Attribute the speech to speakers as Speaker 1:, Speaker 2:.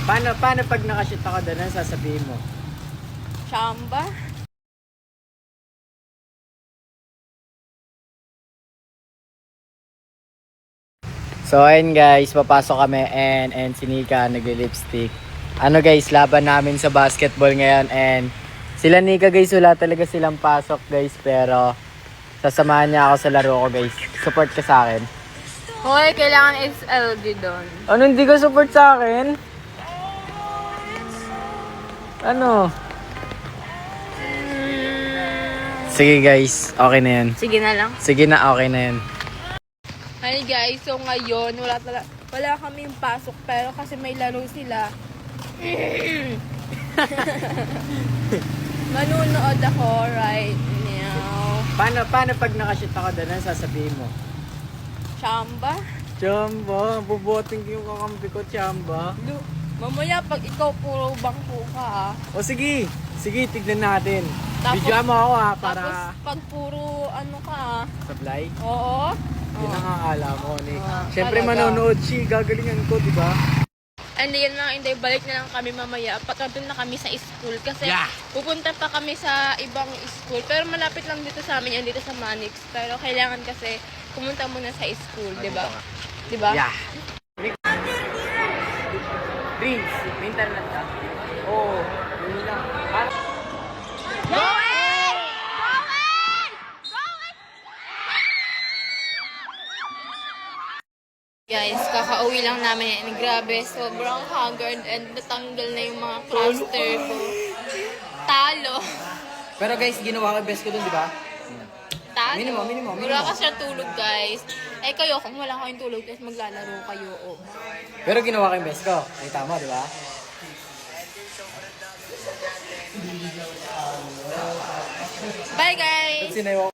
Speaker 1: Paano pag nakashoot ako doon, ano sasabihin mo?
Speaker 2: Chamba?
Speaker 1: So ayun guys, papasok kami and si Nika nag-lipstick. Ano guys, laban namin sa basketball ngayon and sila Nika guys, wala talaga silang pasok guys, pero sasamahan niya ako sa laro ko guys. Support ka sa akin.
Speaker 2: Hoy, kailangan SLG doon.
Speaker 1: Ano hindi ka support sa akin? Ano? Sige guys, okay na yan.
Speaker 2: Sige na lang.
Speaker 1: Sige na, okay na yan.
Speaker 2: Hi guys, so ngayon wala kaming pasok pero kasi may laro sila. Manunood ako right now.
Speaker 1: Paano pag nakashoot ako doon, ano sasabihin mo?
Speaker 2: Chamba?
Speaker 1: Chamba, bubuhatin ko yung kakampi ko, Chamba.
Speaker 2: Mamaya pag ikaw puro bangko ka
Speaker 1: O sige, tignan natin.
Speaker 2: Tapos-
Speaker 1: Videoan mo ako para
Speaker 2: Tapos pag puro ano ka
Speaker 1: sablay.
Speaker 2: oo.
Speaker 1: Yun ang akala mo, Nick. Siyempre
Speaker 2: talaga.
Speaker 1: manonood siya, gagalingan ko, di ba?
Speaker 2: And yan mga inday, balik na lang kami mamaya. Patapin na kami sa school kasi
Speaker 1: Yeah.
Speaker 2: pupunta pa kami sa ibang school. Pero malapit lang dito sa amin yan, dito sa Manix. Pero kailangan kasi pumunta muna sa school, di ba? Di ba?
Speaker 1: Yeah. Drinks, may internet ka? Oo, yun lang.
Speaker 2: Guys, kakauwi lang namin and grabe, sobrang haggard and natanggal na yung mga cluster ko. Talo.
Speaker 1: Pero guys, ginawa ko yung best ko dun, di ba?
Speaker 2: Talo.
Speaker 1: Minimum.
Speaker 2: Wala kasi na tulog, guys. Eh kayo, kung wala kayong tulog, tapos maglalaro kayo, oh.
Speaker 1: Pero ginawa ko yung best ko. Kita mo, di ba?
Speaker 2: Bye, guys!
Speaker 1: Sinayaw